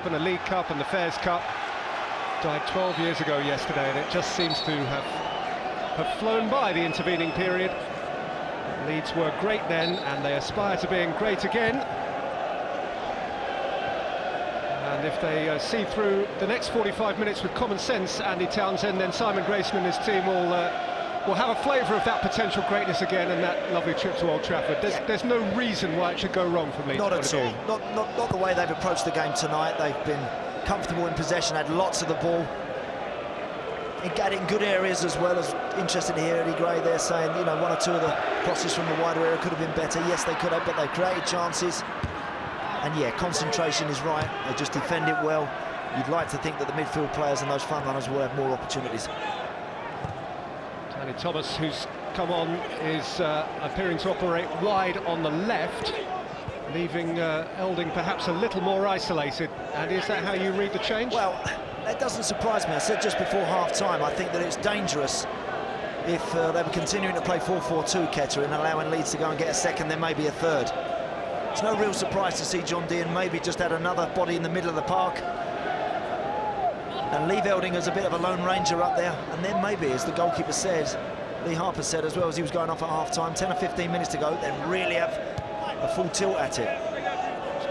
Cup and a League Cup and the Fairs Cup. Died 12 years ago yesterday, and it just seems to have flown by the intervening period. Leeds were great then, and they aspire to being great again. And if they see through the next 45 minutes with common sense, Andy Townsend, then Simon Grayson and his team will have a flavour of that potential greatness again, and that lovely trip to Old Trafford. There's no reason why it should go wrong for Leeds. Not at all. Not the way they've approached the game tonight. They've been comfortable in possession, had lots of the ball. Got it in good areas as well. As interested to hear Eddie Gray there saying, you know, one or two of the crosses from the wider area could have been better. Yes, they could have, but they created chances. And yeah, concentration is right. They just defend it well. You'd like to think that the midfield players and those front runners will have more opportunities. Danny Thomas, who's come on, is appearing to operate wide on the left, leaving Elding perhaps a little more isolated. And is that how you read the change? Well, that doesn't surprise me. I said just before half-time, I think that it's dangerous if they were continuing to play 4-4-2 Kettering, allowing Leeds to go and get a second, then maybe a third. It's no real surprise to see John Dean maybe just add another body in the middle of the park and leave Elding as a bit of a lone ranger up there, and then maybe, as the goalkeeper says, Lee Harper said as well as he was going off at half-time, 10 or 15 minutes to go, then really have a full tilt at it.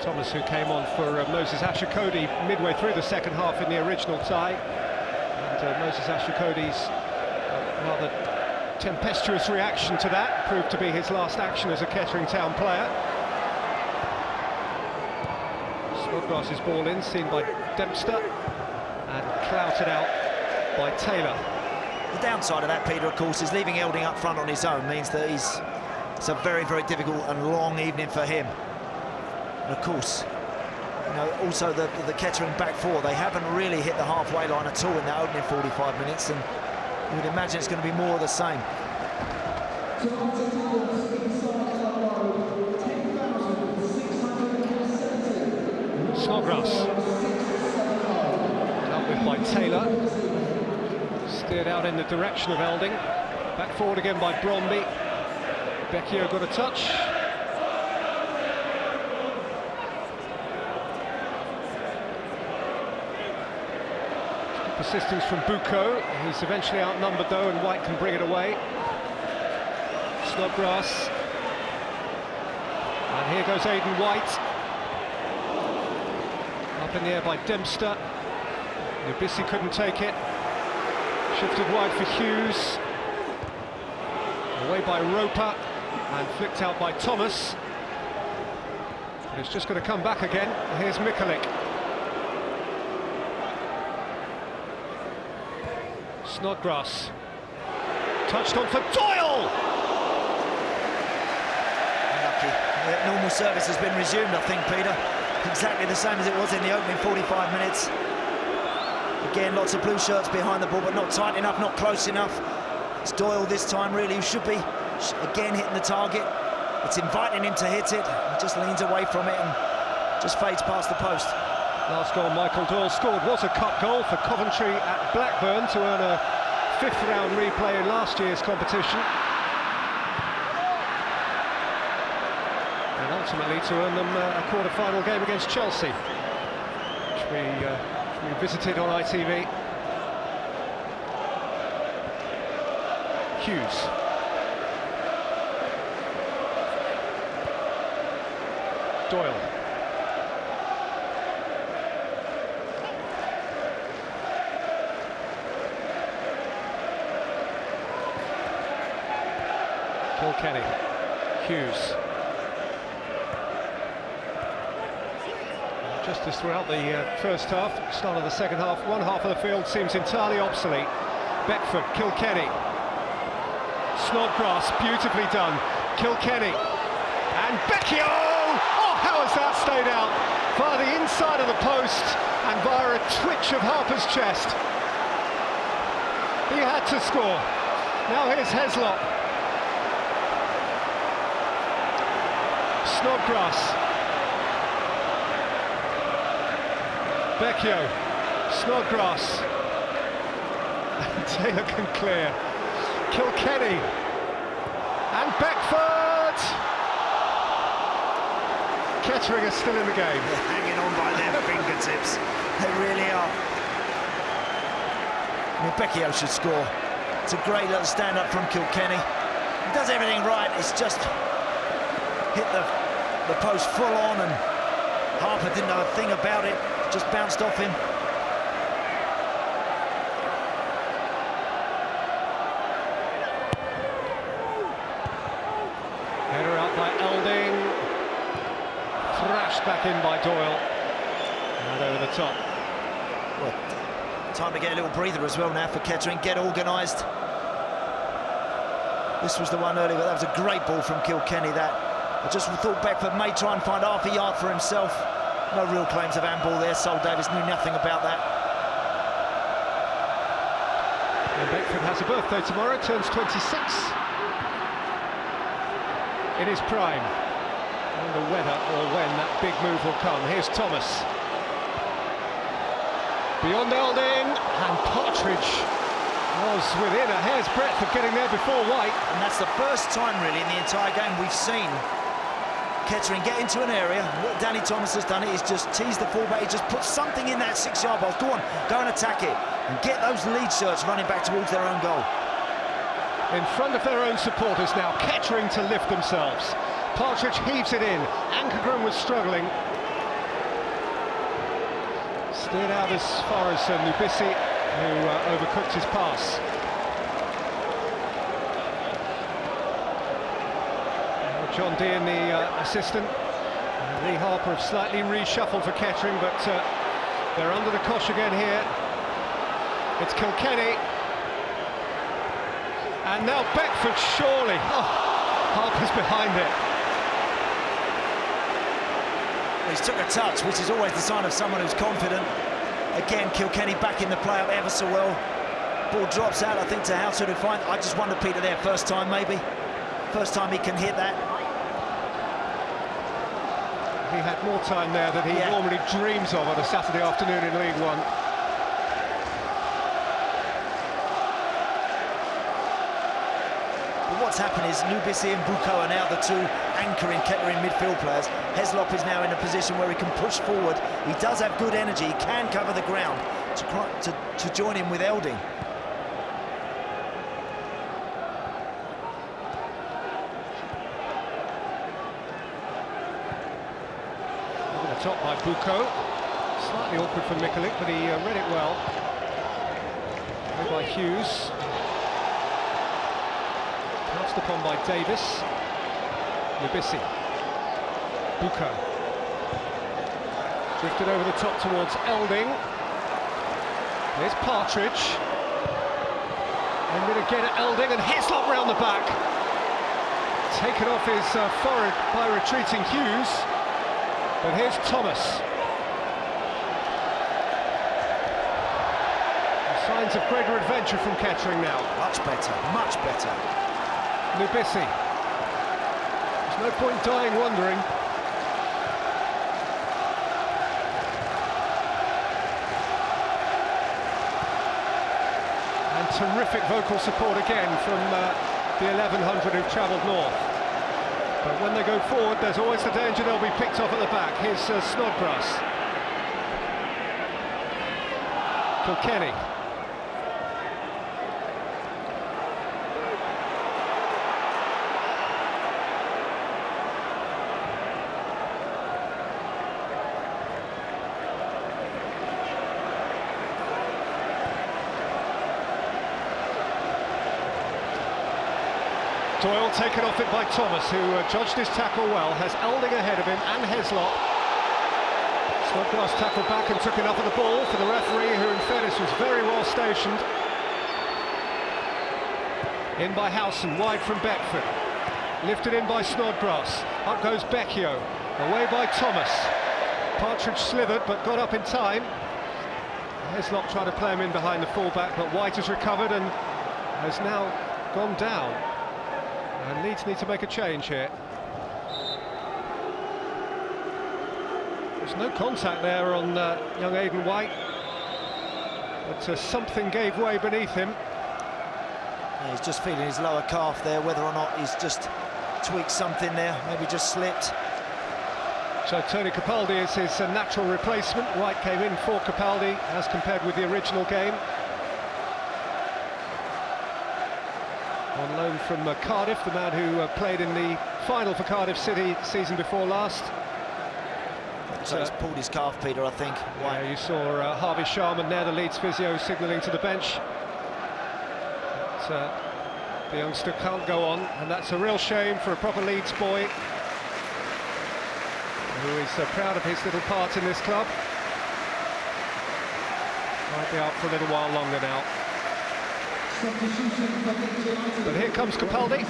Thomas, who came on for Moses Ashikodi midway through the second half in the original tie, and Moses Ashikodi's rather tempestuous reaction to that proved to be his last action as a Kettering Town player. Snodgrass's ball in, seen by Dempster, and clouted out by Taylor. The downside of that, Peter, of course, is leaving Elding up front on his own means that it's a very, very difficult and long evening for him. And of course, you know, also the Kettering back four, they haven't really hit the halfway line at all in that opening 45 minutes, and you would imagine it's going to be more of the same. Snodgrass, dealt with by Taylor, steered out in the direction of Elding, back forward again by Bromby. Becchio got a touch. Persistence from Bucco. He's eventually outnumbered though, and White can bring it away. Snodgrass, and here goes Aidan White. Up in the air by Dempster. Nubisi couldn't take it. Shifted wide for Hughes. Away by Roper, and flicked out by Thomas. But it's just going to come back again. Here's Mikulik. Snodgrass, touched on for Doyle! Unlucky. Normal service has been resumed, I think, Peter. Exactly the same as it was in the opening 45 minutes. Again, lots of blue shirts behind the ball, but not tight enough, not close enough. It's Doyle this time, really, who should be, again, hitting the target. It's inviting him to hit it. He just leans away from it and just fades past the post. Last goal Michael Doyle scored was a cup goal for Coventry at Blackburn to earn a fifth-round replay in last year's competition. And ultimately to earn them a quarter-final game against Chelsea, which we visited on ITV. Hughes. Doyle. Kilkenny, Hughes. Just as throughout the first half, start of the second half, one half of the field seems entirely obsolete. Beckford, Kilkenny. Snodgrass, beautifully done. Kilkenny. And Becchio! Oh, how has that stayed out? Via the inside of the post and via a twitch of Harper's chest. He had to score. Now here's Heslop. Snodgrass, Becchio, Snodgrass, Taylor can clear, Kilkenny, and Beckford! Kettering are still in the game. They're hanging on by their fingertips. They really are. I mean, Becchio should score. It's a great little stand-up from Kilkenny. He does everything right. It's just hit the post full on, and Harper didn't know a thing about it. Just bounced off him. Header out by Elding. Thrashed back in by Doyle. And over the top. Well, time to get a little breather as well now for Kettering. Get organised. This was the one earlier, but that was a great ball from Kilkenny. That I just thought Beckford may try and find half a yard for himself. No real claims of handball there. Sol Davis knew nothing about that. And Beckford has a birthday tomorrow, turns 26. In his prime. I wonder whether or when that big move will come. Here's Thomas. Beyond Elding, and Partridge was within a hair's breadth of getting there before White. And that's the first time, really, in the entire game we've seen Kettering get into an area. What Danny Thomas has done is just tease the fullback. He just puts something in that 6-yard box. Go on, go and attack it. And get those lead shirts running back towards their own goal. In front of their own supporters now, Kettering to lift themselves. Partridge heaves it in. Ankergren was struggling. Steered out as far as Nubisi, who overcooked his pass. John Dean, the assistant. Lee Harper have slightly reshuffled for Kettering, but they're under the cosh again here. It's Kilkenny. And now Beckford, surely. Oh, Harper's behind it. He's took a touch, which is always the sign of someone who's confident. Again, Kilkenny back in the play up ever so well. Ball drops out, I think, to Houser to find. I just wonder, Peter, there, first time maybe. First time he can hit that. He had more time there than he normally dreams of on a Saturday afternoon in League One. But what's happened is Nubisi and Buko are now the two anchoring Kettering midfield players. Heslop is now in a position where he can push forward. He does have good energy. He can cover the ground to join him with Elding. Top by Buko. Slightly awkward for Mikulik, but he read it well. Played by Hughes. Passed upon by Davis. Nubisi. Buko. Drifted over the top towards Elding. There's Partridge. And going to get at Elding, and Hislop round the back. Taken off his forehead by retreating Hughes. But here's Thomas. Signs of greater adventure from Kettering now. Much better, much better. Nubisi. There's no point dying wondering. And terrific vocal support again from the 1100 who've travelled north. But when they go forward, there's always the danger they'll be picked off at the back. Here's Snodgrass. Kilkenny. Doyle taken off it by Thomas, who judged his tackle well, has Elding ahead of him and Heslop. Snodgrass tackled back and took enough of the ball for the referee, who in fairness was very well stationed. In by Howson, wide from Beckford. Lifted in by Snodgrass. Up goes Becchio, away by Thomas. Partridge slithered but got up in time. Heslop tried to play him in behind the fullback, but White has recovered and has now gone down. And Leeds need to make a change here. There's no contact there on young Aidan White, but something gave way beneath him. Yeah, he's just feeling his lower calf there, whether or not he's just tweaked something there, maybe just slipped. So Tony Capaldi is his natural replacement. White came in for Capaldi as compared with the original game. On loan from Cardiff, the man who played in the final for Cardiff City season before last. So he's pulled his calf, Peter, I think. Yeah, you saw Harvey Sharman there, the Leeds physio, signalling to the bench. But, the youngster can't go on, and that's a real shame for a proper Leeds boy who is proud of his little part in this club. Might be out for a little while longer now. But here comes Capaldi,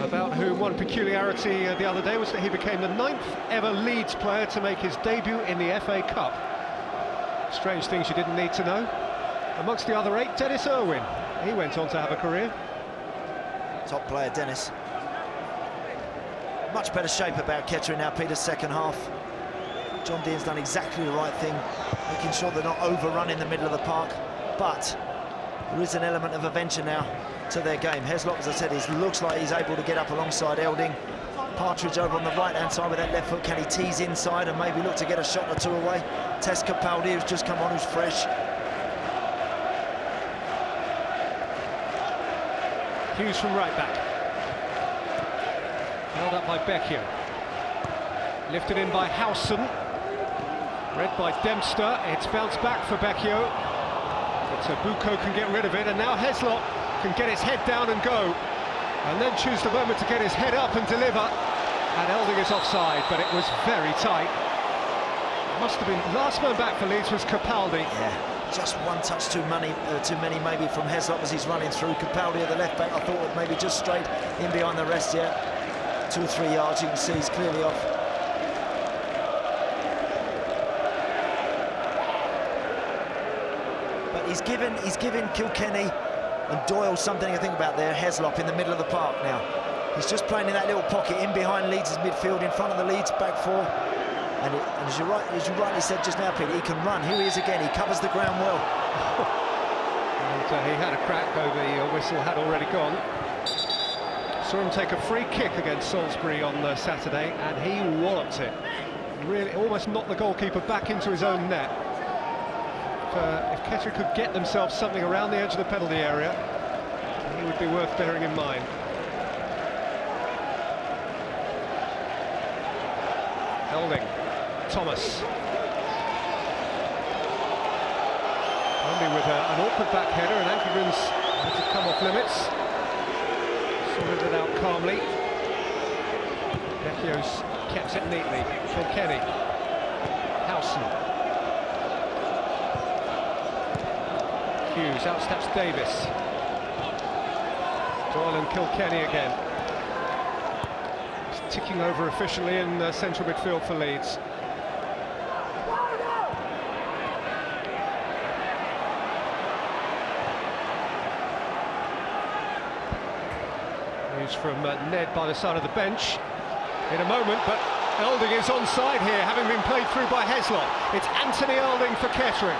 about whom one peculiarity the other day was that he became the 9th ever Leeds player to make his debut in the FA Cup. Strange things you didn't need to know. Amongst the other 8, Dennis Irwin. He went on to have a career. Top player, Dennis. Much better shape about Kettering now, Peter, second half. John Dean's done exactly the right thing, making sure they're not overrun in the middle of the park. But there is an element of adventure now to their game. Heslop, as I said, looks like he's able to get up alongside Elding. Partridge over on the right-hand side with that left foot. Can he tease inside and maybe look to get a shot or two away? Test Capaldi, who's just come on, who's fresh. Hughes from right back. Held up by Becchio. Lifted in by Howson. Read by Dempster. It's bounced back for Becchio. But Bucco can get rid of it, and now Heslop can get his head down and go. And then choose the moment to get his head up and deliver. And Elding is offside, but it was very tight. Must have been last man back for Leeds was Capaldi. Yeah, just one touch too many maybe from Heslop as he's running through. Capaldi at the left back, I thought maybe just straight in behind the rest. Yeah, 2 or 3 yards, you can see he's clearly off. But he's given Kilkenny and Doyle something to think about there. Heslop in the middle of the park now. He's just playing in that little pocket in behind Leeds' midfield, in front of the Leeds back four. And as you rightly said just now, Pete, he can run. Here he is again. He covers the ground well. And he had a crack, though the whistle had already gone. Saw him take a free kick against Salisbury on Saturday, and he walloped it. Really, almost knocked the goalkeeper back into his own net. If Kettering could get themselves something around the edge of the penalty area, he would be worth bearing in mind. Elding, Thomas. Only with an awkward back header, and Ankergren's had to come off limits. Sorted it out calmly. Becchio's kept it neatly. Kilkenny. Howson. Hughes, outsteps Davis. Doyle and Kilkenny again. It's ticking over efficiently in central midfield for Leeds. News from Ned by the side of the bench in a moment, but Elding is onside here, having been played through by Heslop. It's Anthony Elding for Kettering.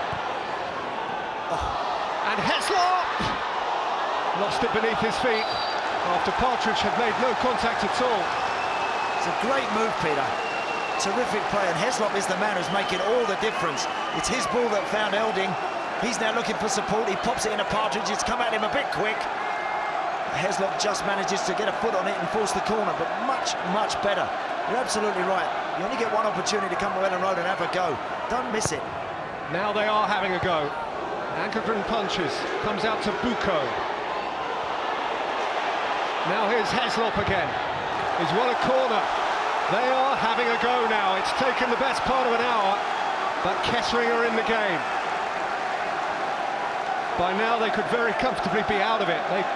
And Heslop lost it beneath his feet after Partridge had made no contact at all. It's a great move, Peter. Terrific play, and Heslop is the man who's making all the difference. It's his ball that found Elding. He's now looking for support. He pops it into Partridge. It's come at him a bit quick. Heslop just manages to get a foot on it and force the corner, but much, much better. You're absolutely right. You only get one opportunity to come to Ellen Road and have a go. Don't miss it. Now they are having a go. Ankergren punches, comes out to Bucco. Now here's Heslop again. He's won a corner. They are having a go now. It's taken the best part of an hour, but Kettering are in the game. By now they could very comfortably be out of it. They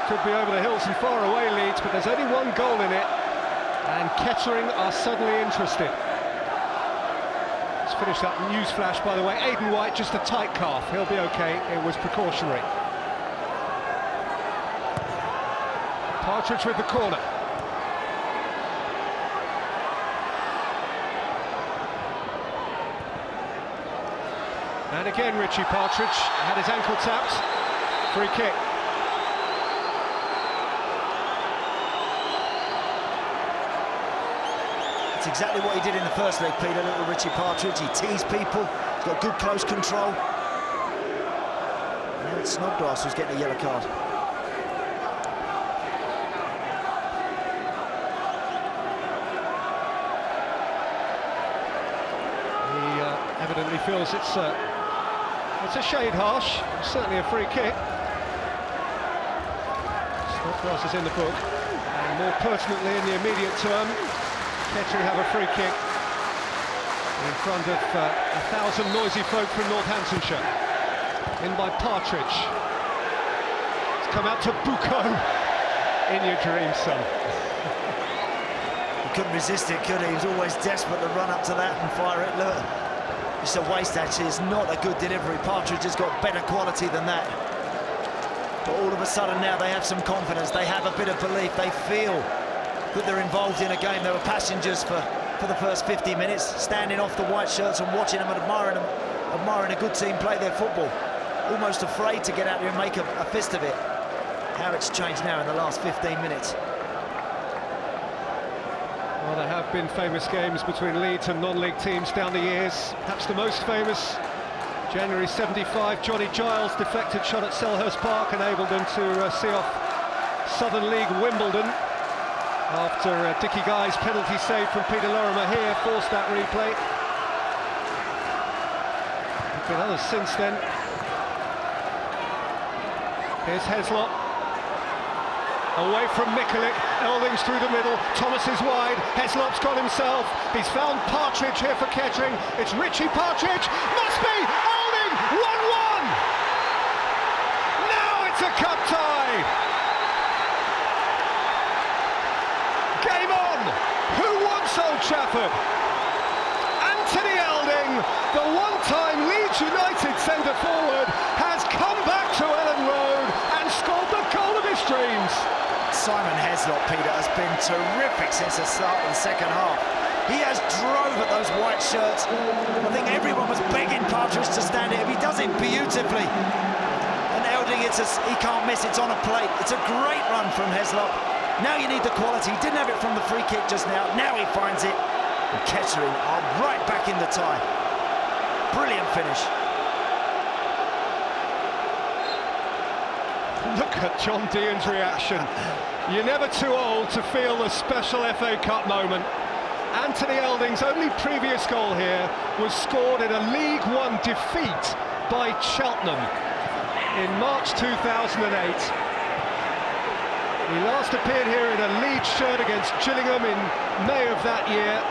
could be over the hills and far away, Leeds, but there's only one goal in it, and Kettering are suddenly interested. Let's finish that news flash, by the way. Aidan White, just a tight calf. He'll be okay. It was precautionary. Partridge with the corner. And again, Richie Partridge had his ankle tapped. Free kick. It's exactly what he did in the first leg, Peter, little Richie Partridge. He teased people, he's got good close control. Now it's Snodgrass who's getting a yellow card. He evidently feels it's a shade harsh, certainly a free kick. Snodgrass is in the book, and more pertinently in the immediate term, Kettering have a free kick in front of 1,000 noisy folk from Northamptonshire. In by Partridge. It's come out to Bucco. In your dreams, son. He couldn't resist it, could he? He was always desperate to run up to that and fire it. Look, it's a waste, actually. It's not a good delivery. Partridge has got better quality than that. But all of a sudden now they have some confidence. They have a bit of belief. They feel that they're involved in a game. They were passengers for the first 50 minutes, standing off the white shirts and watching them and admiring a good team play their football. Almost afraid to get out there and make a fist of it. How it's changed now in the last 15 minutes. Well, there have been famous games between Leeds and non-league teams down the years. Perhaps the most famous, January '75, Johnny Giles' deflected shot at Selhurst Park enabled them to see off Southern League Wimbledon. After Dickie Guy's penalty save from Peter Lorimer here forced that replay. There have been others since then. Here's Heslop. Away from Mikulik, Elding's through the middle, Thomas is wide, Heslop's got himself, he's found Partridge here for Kettering, it's Richie Partridge, must be, Elding, 1-1! Now it's a cup tie! Game on! Who wants Old Trafford? Anthony Elding, the one-time Leeds United centre-forward, has come back to Ellen Road and scored the goal of his dreams. Simon Heslop, Peter, has been terrific since the start of the second half. He has drove at those white shirts. I think everyone was begging Partridge to stand it. He does it beautifully. And Elding, he can't miss, it's on a plate. It's a great run from Heslop. Now you need the quality. He didn't have it from the free kick just now. Now he finds it. And Kettering are right back in the tie. Brilliant finish. Look at John Dean's reaction. You're never too old to feel the special FA Cup moment. Anthony Elding's only previous goal here was scored in a League One defeat by Cheltenham in March 2008. He last appeared here in a Leeds shirt against Gillingham in May of that year,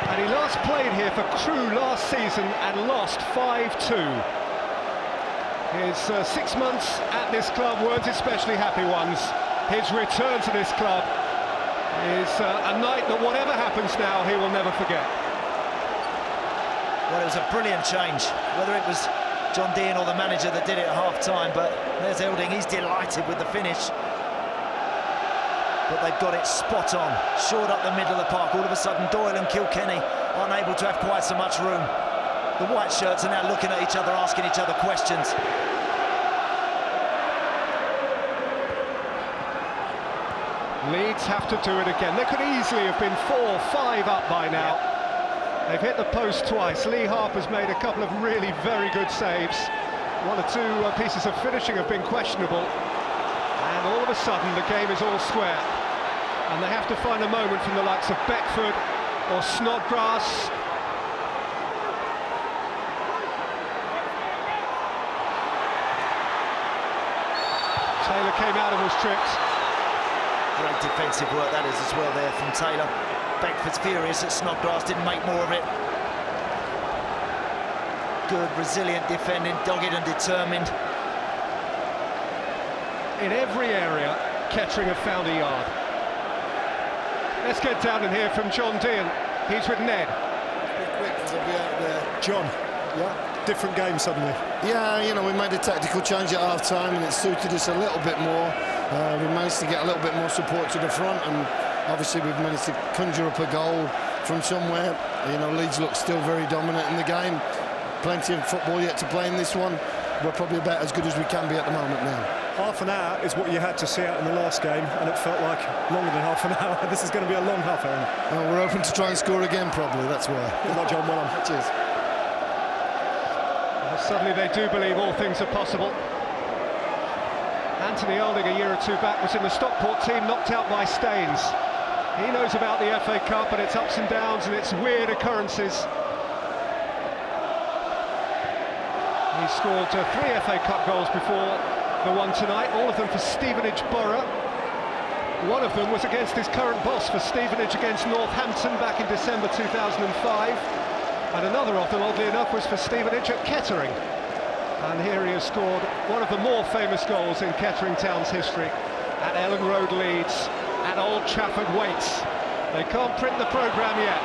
and he last played here for Crewe last season and lost 5-2. His 6 months at this club weren't especially happy ones. His return to this club is a night that, whatever happens now, he will never forget. Well, it was a brilliant change, whether it was John Dean or the manager that did it at half-time, but there's Elding, he's delighted with the finish. But they've got it spot on, short up the middle of the park. All of a sudden, Doyle and Kilkenny aren't able to have quite so much room. The white shirts are now looking at each other, asking each other questions. Leeds have to do it again. They could easily have been 4-5 up by now. They've hit the post twice. Lee Harper's made a couple of really very good saves. One or two pieces of finishing have been questionable. And all of a sudden the game is all square. And they have to find a moment from the likes of Beckford or Snodgrass. Taylor came out and was tripped. Great defensive work that is as well there from Taylor. Beckford's furious that Snodgrass didn't make more of it. Good, resilient defending, dogged and determined. In every area, Kettering have found a yard. Let's get down and hear from John Dean. He's with Ned. Be quick, because I'll be out there. John, yeah, different game suddenly. Yeah, you know, we made a tactical change at half-time and it suited us a little bit more. We managed to get a little bit more support to the front, and obviously we've managed to conjure up a goal from somewhere. You know, Leeds look still very dominant in the game. Plenty of football yet to play in this one. We're probably about as good as we can be at the moment now. half an hour is what you had to see out in the last game, and it felt like longer than half an hour. This is going to be a long half hour. Well, we're hoping to try and score again, probably. That's why. Good luck, John. Well done. Cheers. Well, suddenly they do believe all things are possible. Anthony Elding, a year or two back, was in the Stockport team, knocked out by Staines. He knows about the FA Cup and its ups and downs and its weird occurrences. He scored 3 FA Cup goals before the one tonight, all of them for Stevenage Borough. One of them was against his current boss for Stevenage against Northampton back in December 2005. And another of them, oddly enough, was for Stevenage at Kettering. And here he has scored one of the more famous goals in Kettering Town's history at Ellen Road, Leeds, at Old Trafford waits. They can't print the programme yet.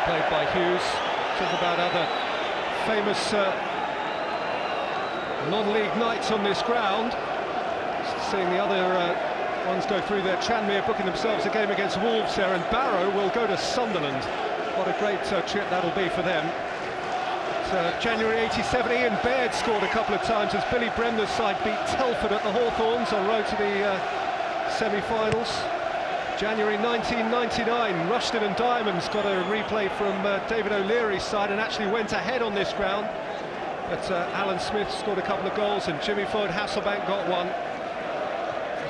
Played by Hughes. Talk about other famous non-league nights on this ground. Seeing the other ones go through there. Tranmere booking themselves a game against Wolves there, and Barrow will go to Sunderland. What a great trip that'll be for them. January '87, Ian Baird scored a couple of times as Billy Bremner's side beat Telford at the Hawthorns en road to the semi-finals. January 1999, Rushden and Diamonds got a replay from David O'Leary's side and actually went ahead on this ground. But Alan Smith scored a couple of goals and Jimmy Floyd Hasselbank got one.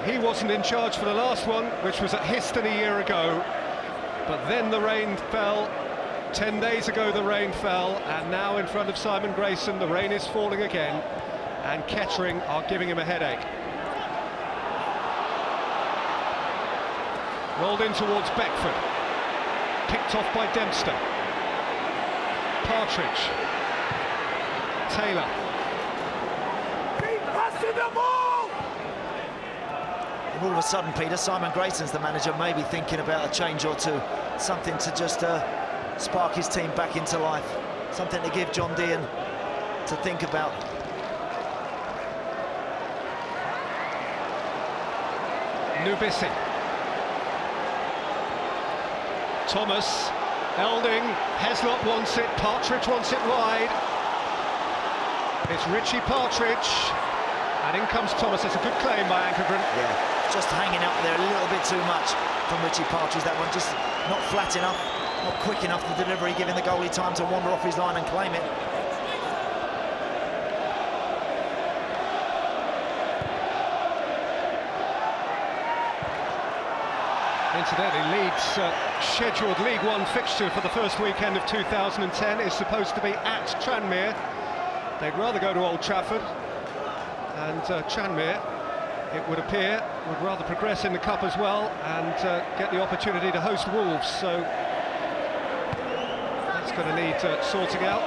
He wasn't in charge for the last one, which was at Histon a year ago. But then the rain fell. 10 days ago the rain fell, and now in front of Simon Grayson the rain is falling again, and Kettering are giving him a headache. Rolled in towards Beckford, picked off by Dempster. Partridge, Taylor. And all of a sudden, Peter, Simon Grayson's the manager, maybe thinking about a change or two, something to just spark his team back into life, something to give John Dean to think about. Nubisi. Thomas, Elding, Heslop wants it, Partridge wants it wide. It's Richie Partridge, and in comes Thomas. It's a good claim by Ankergren. Yeah, just hanging up there a little bit too much from Richie Partridge. That one just not flat enough, not quick enough, the delivery, giving the goalie time to wander off his line and claim it. Incidentally, Leeds' scheduled League One fixture for the first weekend of 2010 is supposed to be at Tranmere. They'd rather go to Old Trafford, and Tranmere, it would appear, would rather progress in the Cup as well and get the opportunity to host Wolves, so that's going to need sorting out.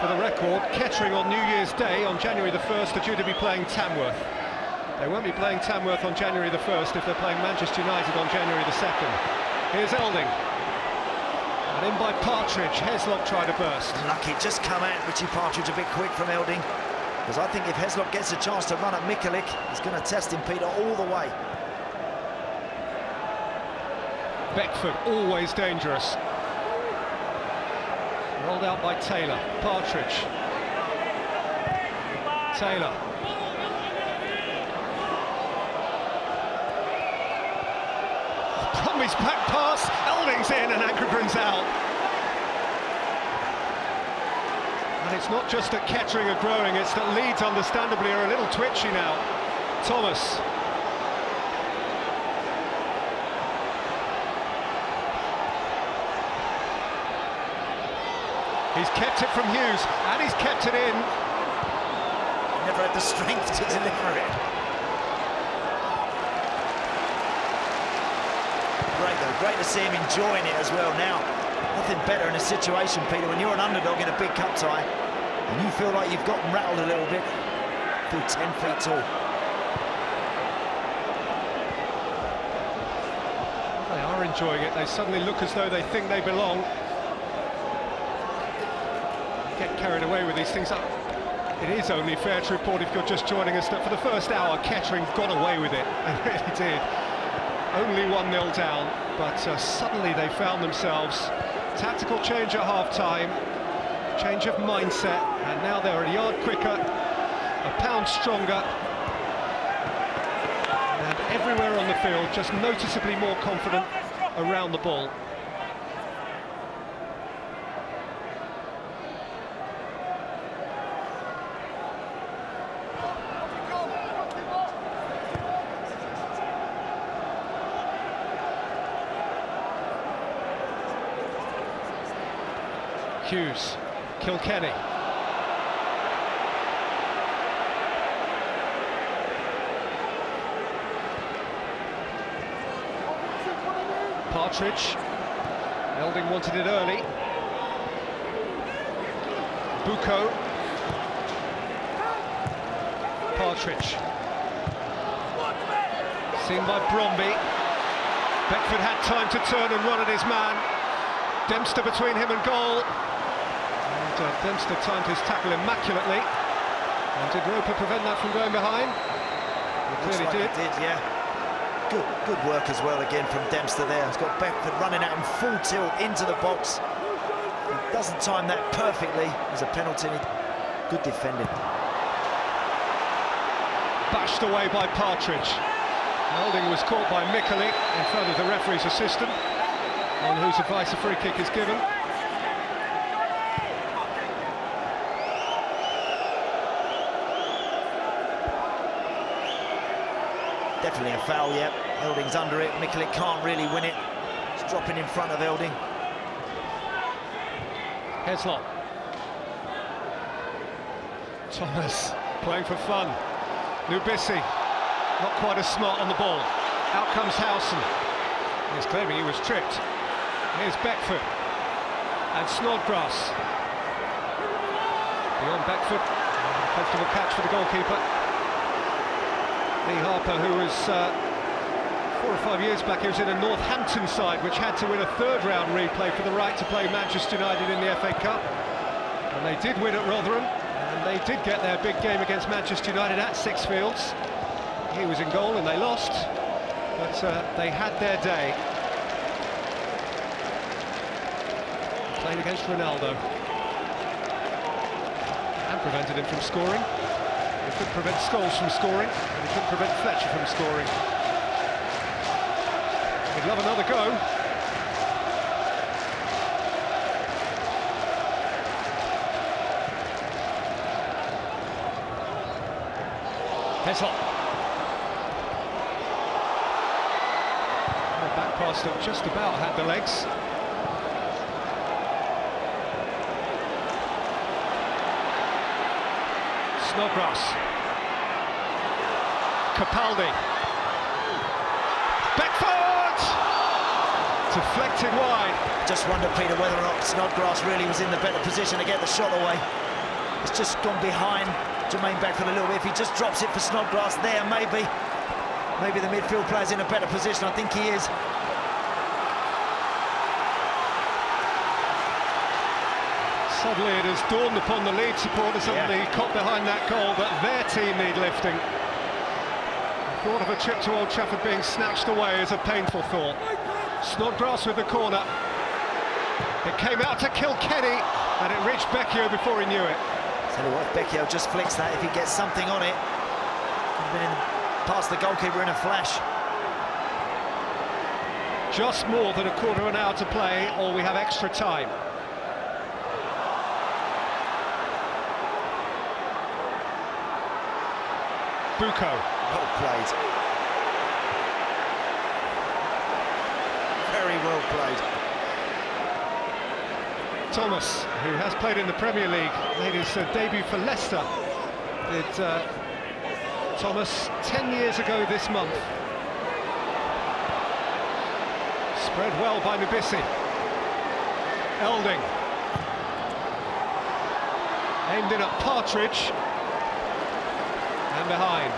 For the record, Kettering on New Year's Day on January the 1st are due to be playing Tamworth. They won't be playing Tamworth on January the 1st if they're playing Manchester United on January the 2nd. Here's Elding. And in by Partridge, Heslop tried to burst. Lucky, just come out, Richie Partridge a bit quick from Elding. Because I think if Heslop gets a chance to run at Mikulik, he's going to test him, Peter, all the way. Beckford, always dangerous. Rolled out by Taylor. Partridge. Taylor. Bromley's back pass. Elding's in and Ankergren's out. And it's not just that Kettering are growing, it's that Leeds, understandably, are a little twitchy now. Thomas. He's kept it from Hughes, and he's kept it in. Never had the strength to deliver it. Great though, great to see him enjoying it as well now. Nothing better in a situation, Peter, when you're an underdog in a big cup tie, and you feel like you've gotten rattled a little bit, feel 10 feet tall. They are enjoying it. They suddenly look as though they think they belong. Get carried away with these things. It is only fair to report, if you're just joining us, that for the first hour Kettering got away with it. They really did. Only 1-0 down, but suddenly they found themselves. Tactical change at half-time, change of mindset, and now they're a yard quicker, a pound stronger, and everywhere on the field just noticeably more confident around the ball. Hughes, Kilkenny. Partridge. Elding wanted it early. Bucco. Partridge. Seen by Bromby. Beckford had time to turn and run at his man. Dempster between him and goal. And Dempster timed his tackle immaculately. And did Roper prevent that from going behind? He clearly Looks like did. He did, yeah. Good work as well again from Dempster there. He's got Beckford running at him full tilt into the box. He doesn't time that perfectly. There's a penalty. Good defending. Bashed away by Partridge. Elding was caught by Mickley in front of the referee's assistant, on whose advice a free kick is given. Definitely a foul, yeah. Elding's under it. Mickley can't really win it. It's dropping in front of Elding. Heslop. Thomas playing for fun. Nubissi not quite as smart on the ball. Out comes Howson. He's claiming he was tripped. Here's Beckford and Snodgrass. Beyond Beckford, comfortable catch for the goalkeeper. Lee Harper, who was 4 or 5 years back, he was in a Northampton side which had to win a third-round replay for the right to play Manchester United in the FA Cup. And they did win at Rotherham, and they did get their big game against Manchester United at Sixfields. He was in goal and they lost, but they had their day. Playing against Ronaldo. And prevented him from scoring. He couldn't prevent Scholes from scoring, and he couldn't prevent Fletcher from scoring. He'd love another go. Heslop. Back pass that just about had the legs. Snodgrass. Capaldi. Beckford! Deflected wide. Just wonder, Peter, whether or not Snodgrass really was in the better position to get the shot away. It's just gone behind Jermaine Beckford a little bit. If he just drops it for Snodgrass there, maybe the midfield player's in a better position. I think he is. Suddenly it has dawned upon the Leeds supporters on the cop behind that goal that their team need lifting. The thought of a trip to Old Trafford being snatched away is a painful thought. Snodgrass with the corner. It came out to Kilkenny and it reached Becchio before he knew it. Tell you what, if Becchio just flicks that, if he gets something on it, he's been past the goalkeeper in a flash. Just more than a quarter of an hour to play, or we have extra time. Bucco. Well played. Very well played. Thomas, who has played in the Premier League, made his debut for Leicester. Did Thomas 10 years ago this month. Spread well by Nubissi. Elding. Aimed in at Partridge. And behind.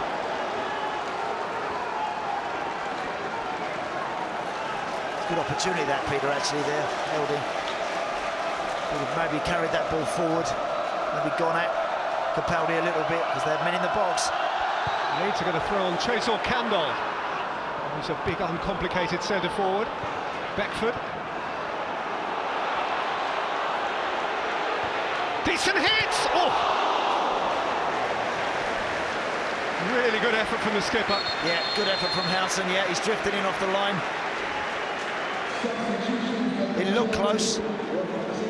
Good opportunity that, Peter, actually, there. Held him. Could have maybe carried that ball forward. Maybe gone at Capaldi a little bit, because they have men in the box. Leeds are going to throw on Tresor Kandol. He's a big, uncomplicated centre forward. Beckford. Decent hit! Oh! Really good effort from the skipper. Yeah, good effort from Howson. Yeah, he's drifted in off the line. It looked close.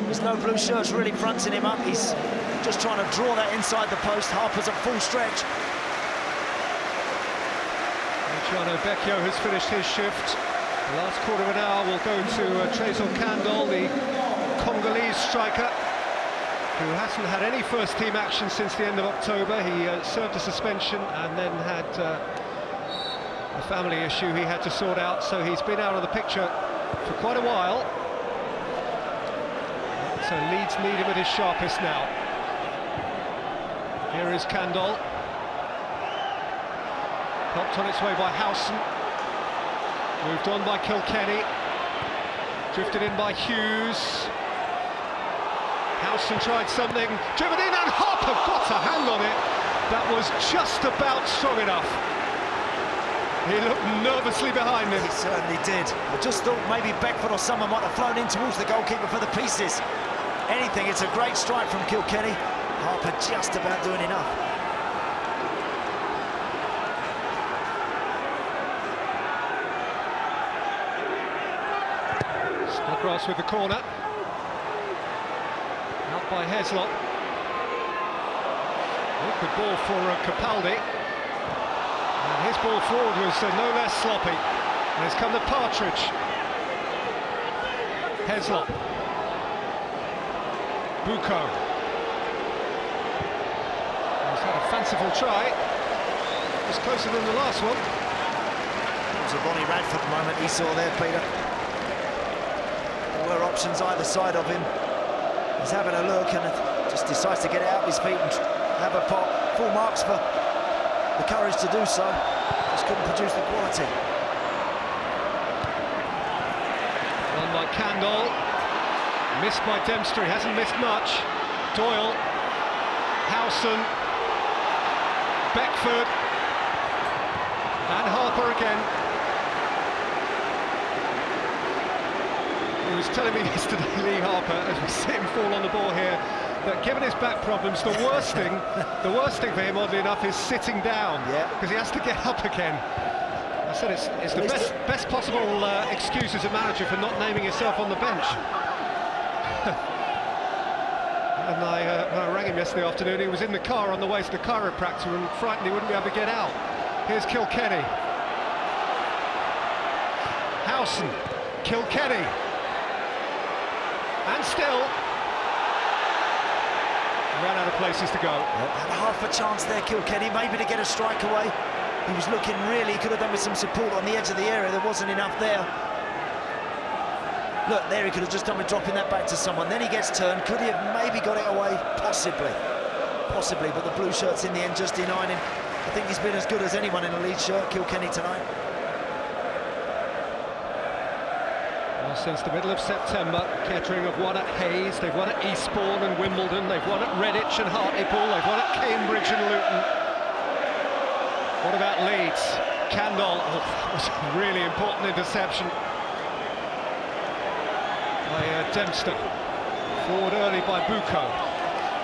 There's no blue shirts really fronting him up. He's just trying to draw that inside the post. Harper's at full stretch. Luciano Becchio has finished his shift. The last quarter of an hour will go to Tresor Kandol, the Congolese striker, who hasn't had any first-team action since the end of October. He served a suspension and then had a family issue he had to sort out, so he's been out of the picture for quite a while. So Leeds need him at his sharpest now. Here is Kandol. Helped on its way by Howson. Moved on by Kilkenny. Drifted in by Hughes. Howson tried something, driven in, and Harper got a hand on it. That was just about strong enough. He looked nervously behind him. He certainly did. I just thought maybe Beckford or someone might have flown in towards the goalkeeper for the pieces. Anything, it's a great strike from Kilkenny. Harper just about doing enough. Snodgrass with the corner. Out by Heslop. Good ball for Capaldi. And his ball forward was no less sloppy. And it's come to Partridge. Heslop. Bucco. He's had a fanciful try. It was closer than the last one. It was a Ronnie Radford moment he saw there, Peter. There were options either side of him. He's having a look and just decides to get it out of his feet and have a pop. Full marks for the courage to do so. Just couldn't produce the quality. One by Kandol. Missed by Dempster, he hasn't missed much. Doyle, Howson, Beckford, and Harper again. He was telling me yesterday, Lee Harper, as we see him fall on the ball here, that given his back problems, the worst thing for him, oddly enough, is sitting down, because he has to get up again. I said it's the best possible excuse as a manager for not naming yourself on the bench. And when I rang him yesterday afternoon, he was in the car on the way to the chiropractor and frightened he wouldn't be able to get out. Here's Kilkenny. Howson, Kilkenny. And still ran out of places to go. Had half a chance there, Kilkenny, maybe to get a strike away. He was looking really, could have done with some support on the edge of the area. There wasn't enough there. Look, there he could have just done with dropping that back to someone. Then he gets turned. Could he have maybe got it away? Possibly. Possibly, but the blue shirts in the end just denying him. I think he's been as good as anyone in a Leeds shirt, Kilkenny, tonight. Well, since the middle of September, Kettering have won at Hayes, they've won at Eastbourne and Wimbledon, they've won at Redditch and Hartlepool, they've won at Cambridge and Luton. What about Leeds? Kandol, that was a really important interception by Dempster. Forward early by Bucco.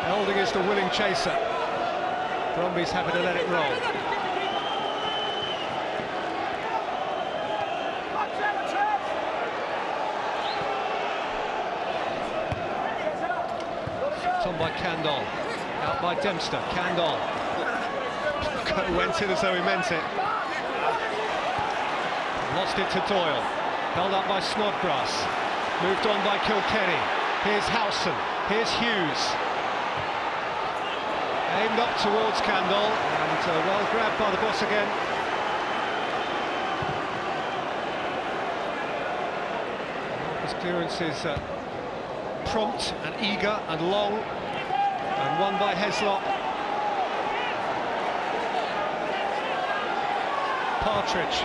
Elding is the willing chaser. Bromby's happy to let it roll. It's on by Kandol. Out by Dempster. Kandol. Bucco went in as though he meant it. Lost it to Doyle. Held up by Snodgrass. Moved on by Kilkenny. Here's Howson. Here's Hughes. Aimed up towards Kandol, and well grabbed by the boss again. His clearance is prompt and eager and long, and won by Heslop. Partridge.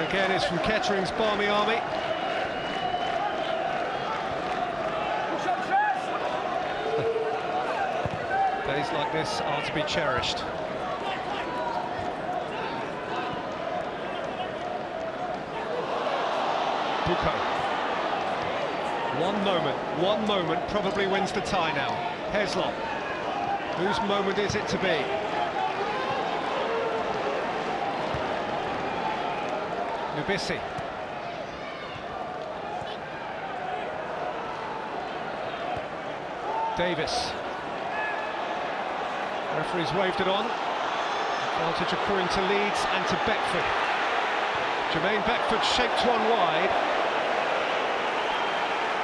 again is from Kettering's Barmy Army. Days like this are to be cherished. Bucco. One moment probably wins the tie now. Heslop. Whose moment is it to be? Nubissi. Davis. Referee's waved it on. Advantage accruing to Leeds and to Beckford. Jermaine Beckford shaped one wide.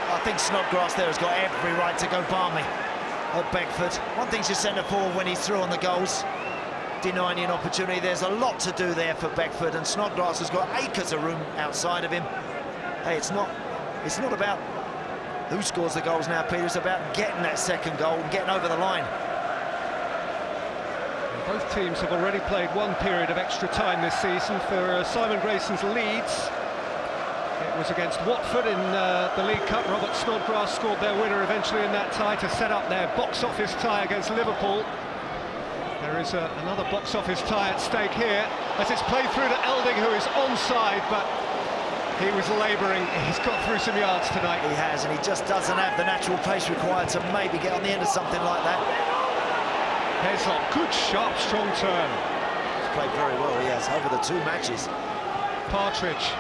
I think Snodgrass there has got every right to go balmy at Beckford. One thing's your centre forward when he's through on the goals, denying an opportunity. There's a lot to do there for Beckford, and Snodgrass has got acres of room outside of him. Hey, it's not about who scores the goals now, Peter. It's about getting that second goal and getting over the line. Both teams have already played one period of extra time this season. For Simon Grayson's Leeds, it was against Watford in the League Cup. Robert Snodgrass scored their winner eventually in that tie to set up their box office tie against Liverpool. There is another box office tie at stake here as it's played through to Elding, who is onside, but he was labouring. He's got through some yards tonight. He has, and he just doesn't have the natural pace required to maybe get on the end of something like that. Heslop, good, sharp, strong turn. He's played very well, he has, over the 2 matches. Partridge.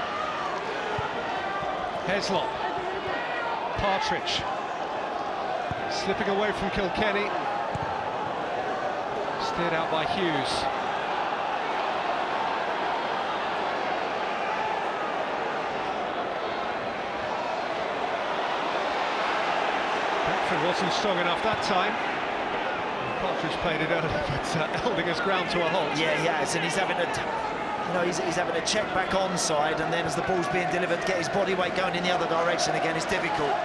Heslop. Partridge. Slipping away from Kilkenny. Steered out by Hughes. Beckford wasn't strong enough that time. Partridge played it early, but Elding has ground to a halt. Yeah, he has, and he's having to, he's having to check back onside, and then as the ball's being delivered, get his body weight going in the other direction again. It's difficult.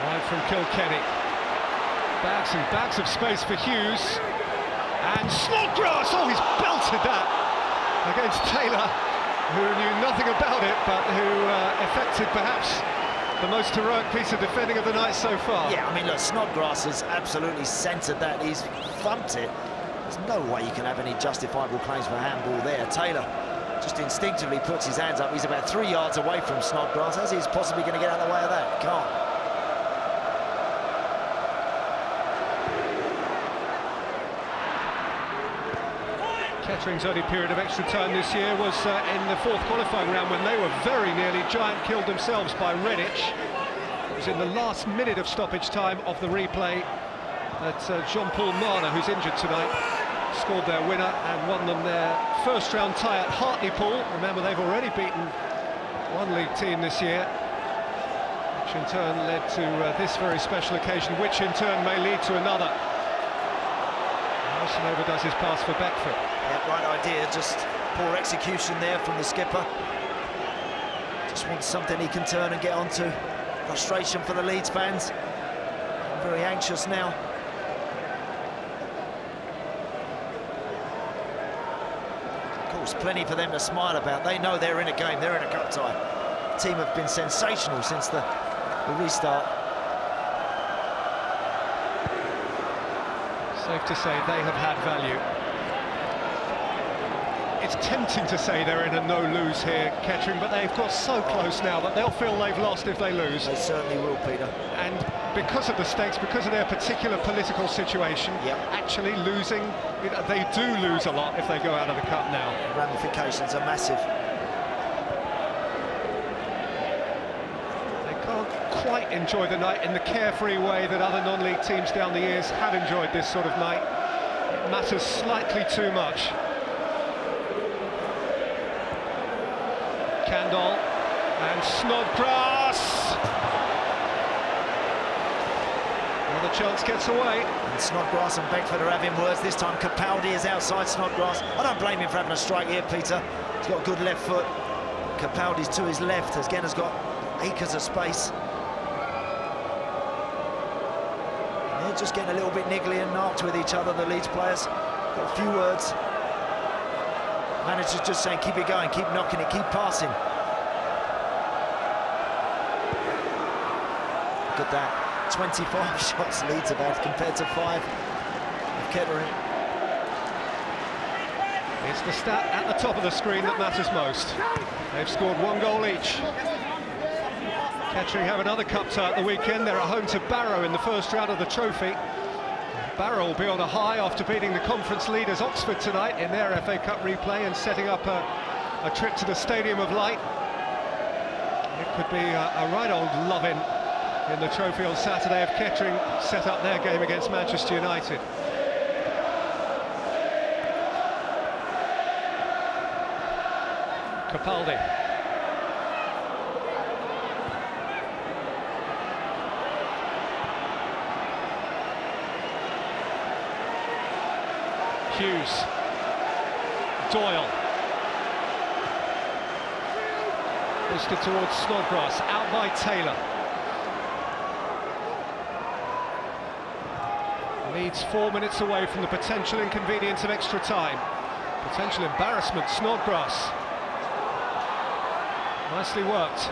Wide from Kilkenny. Bags and bags of space for Hughes. And Snodgrass! Oh, he's belted that against Taylor, who knew nothing about it, but who effected perhaps the most heroic piece of defending of the night so far. Yeah, I mean, look, Snodgrass has absolutely centred that. He's thumped it. There's no way you can have any justifiable claims for handball there. Taylor just instinctively puts his hands up. He's about 3 yards away from Snodgrass. How's he possibly going to get out of the way of that? Can't. Kettering's only period of extra time this year was in the 4th qualifying round, when they were very nearly giant-killed themselves by Redditch. It was in the last minute of stoppage time of the replay that Jean-Paul Marner, who's injured tonight, scored their winner and won them their first-round tie at Hartlepool. Remember, they've already beaten one league team this year, which in turn led to this very special occasion, which in turn may lead to another. Harrison overdoes his pass for Beckford. Yeah, right idea, just poor execution there from the skipper. Just wants something he can turn and get onto. Frustration for the Leeds fans. Very anxious now. Of course, plenty for them to smile about. They know they're in a game, they're in a cup tie. The team have been sensational since the restart. Safe to say they have had value. It's tempting to say they're in a no-lose here, Kettering, but they've got so close now that they'll feel they've lost if they lose. They certainly will, Peter. And because of the stakes, because of their particular political situation, actually losing, they do lose a lot if they go out of the cup now. The ramifications are massive. They can't quite enjoy the night in the carefree way that other non-league teams down the years have enjoyed this sort of night. It matters slightly too much. Candle and Snodgrass. Another chance gets away. And Snodgrass and Beckford are having words. This time Capaldi is outside Snodgrass. I don't blame him for having a strike here, Peter. He's got a good left foot. Capaldi's to his left. Again, has got acres of space. They're just getting a little bit niggly and narked with each other, the Leeds players. Got a few words. Manager's just saying, keep it going, keep knocking it, keep passing. Look at that, 25 shots Leeds have had compared to 5 of Kettering. It's the stat at the top of the screen that matters most. They've scored 1 goal each. Kettering have another cup tie at the weekend. They're at home to Barrow in the first round of the trophy. Barrow will be on a high after beating the conference leaders Oxford tonight in their FA Cup replay and setting up a trip to the Stadium of Light. It could be a right old loving in the trophy on Saturday if Kettering set up their game against Manchester United. Capaldi. Hughes. Doyle. Boosted towards Snodgrass, out by Taylor. Leeds 4 minutes away from the potential inconvenience of extra time. Potential embarrassment, Snodgrass. Nicely worked.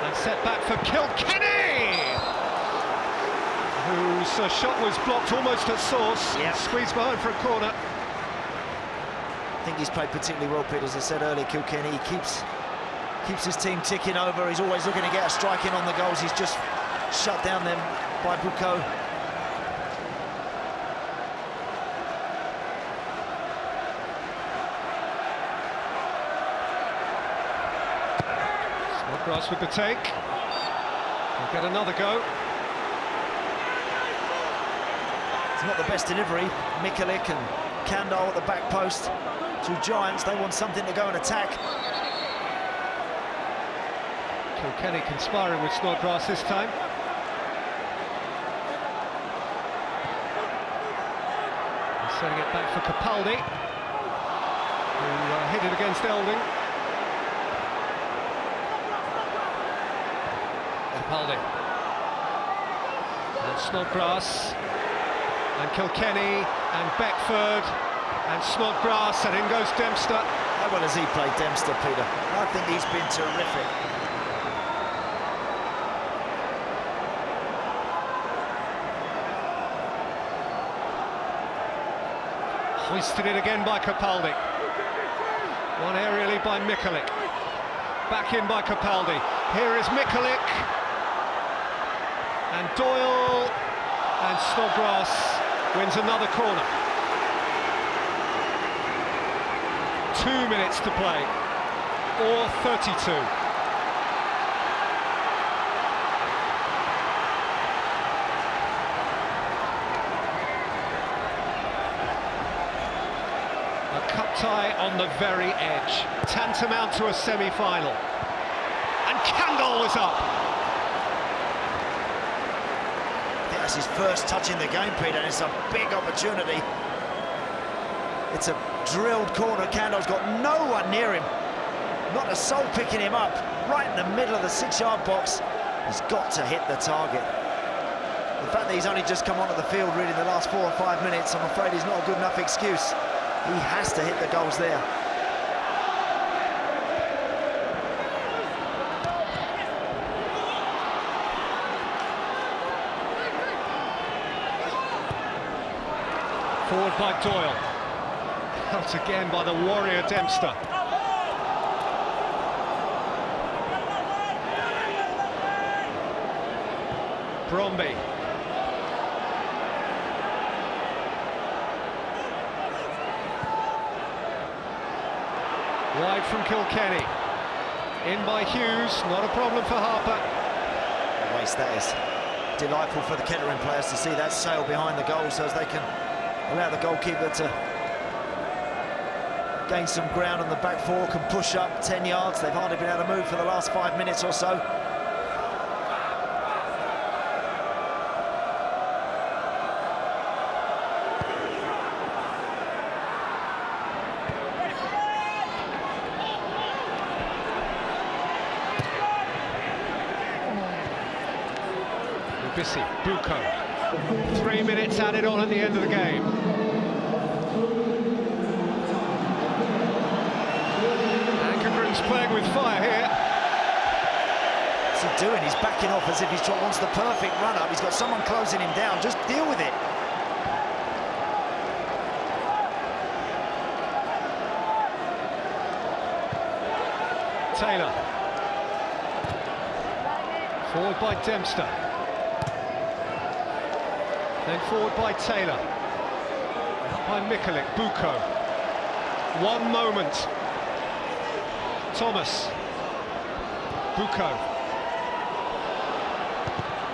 And set back for Kilkenny, whose shot was blocked almost at source. Yep. Squeezed behind for a corner. I think he's played particularly well, Pete. As I said earlier, Kilkenny, he keeps his team ticking over. He's always looking to get a strike in on the goals. He's just shut down them by Bucco. Snodgrass with the take. He'll get another go. It's not the best delivery. Mikulik and Kandal at the back post. 2 giants, they want something to go and attack. Kilkenny conspiring with Snodgrass this time. He's setting it back for Capaldi, who hit it against Elding. Capaldi. And Snodgrass. And Kilkenny. And Beckford. And Snodgrass. And in goes Dempster. How well has he played, Dempster, Peter? I think he's been terrific. Hoisted it again by Capaldi. One aerially by Mikulik. Back in by Capaldi. Here is Mikulik. And Doyle. And Snodgrass wins another corner. 2 minutes to play. Or 32. Cup tie on the very edge, tantamount to a semi-final. And Kandal was up. I think that's his first touch in the game, Peter, and it's a big opportunity. It's a drilled corner. Kandal's got no one near him. Not a soul picking him up. Right in the middle of the 6-yard box. He's got to hit the target. The fact that he's only just come onto the field really in the last 4 or 5 minutes, I'm afraid he's not a good enough excuse. He has to hit the goals there. Forward by Doyle. Helped again by the warrior Dempster. Bromby. Wide from Kilkenny. In by Hughes, not a problem for Harper. Waste, that is delightful for the Kettering players to see that sail behind the goal so as they can allow the goalkeeper to gain some ground on the back four, can push up 10 yards. They've hardly been able to move for the last 5 minutes or so. Bucco. 3 minutes added on at the end of the game. Ankergren's playing with fire here. What's he doing? He's backing off as if he wants the perfect run-up. He's got someone closing him down. Just deal with it. Taylor. Forward by Dempster. Then forward by Taylor. Up by Mikulik, Buko. 1 moment. Thomas. Buko.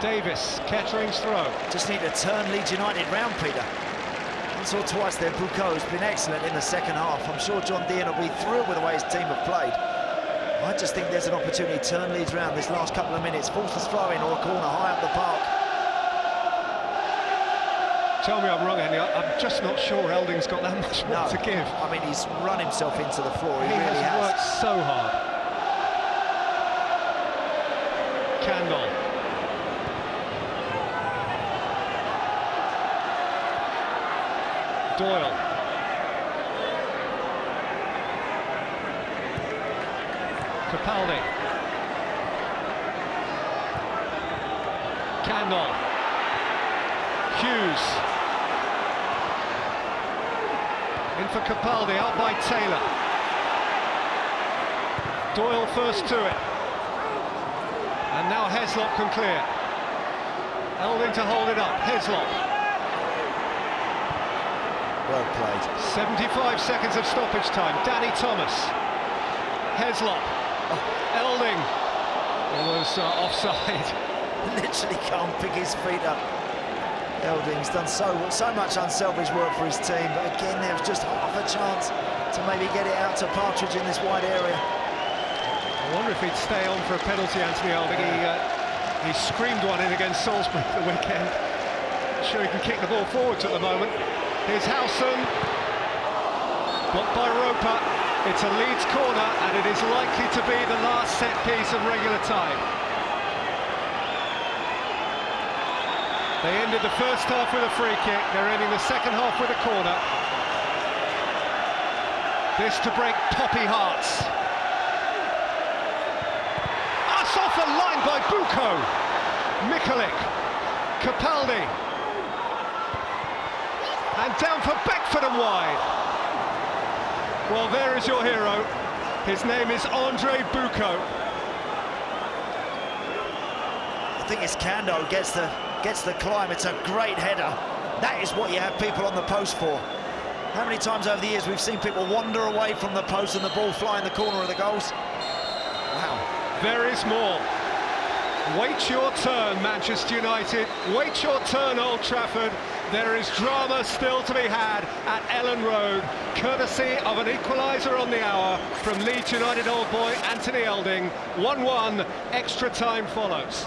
Davis, Kettering's throw. Just need to turn Leeds United round, Peter. Once or twice there, Buko's been excellent in the second half. I'm sure John Dean will be thrilled with the way his team have played. I just think there's an opportunity to turn Leeds round this last couple of minutes. Force a throw in or a corner high up the park. Tell me I'm wrong, Andy. I'm just not sure Elding's got that much more to give. I mean, he's run himself into the floor. He He really has has. worked so hard. Candle. Doyle. Capaldi. Candle. Hughes. In for Capaldi, out by Taylor. Doyle first to it. And now Heslop can clear. Elding to hold it up. Heslop. Well played. 75 seconds of stoppage time. Danny Thomas. Heslop. Elding. It was offside. Literally can't pick his feet up. Elding's done so much unselfish work for his team, but again there was just half a chance to maybe get it out to Partridge in this wide area. I wonder if he'd stay on for a penalty, Anthony Elding. He screamed one in against Salisbury at the weekend. Sure he can kick the ball forwards at the moment. Here's Howson. Blocked by Roper. It's a Leeds corner, and it is likely to be the last set piece of regular time. They ended the first half with a free kick. They're ending the second half with a corner. This to break poppy hearts. That's off the line by Buko. Mikulik. Capaldi. And down for Beckford and wide. Well, there is your hero. His name is Andre Buko. I think it's Kando gets the climb. It's a great header. That is what you have people on the post for. How many times over the years we've seen people wander away from the post and the ball fly in the corner of the goals? Wow. There is more. Wait your turn, Manchester United. Wait your turn, Old Trafford. There is drama still to be had at Ellen Road, courtesy of an equaliser on the hour from Leeds United old boy Anthony Elding. 1-1, extra time follows.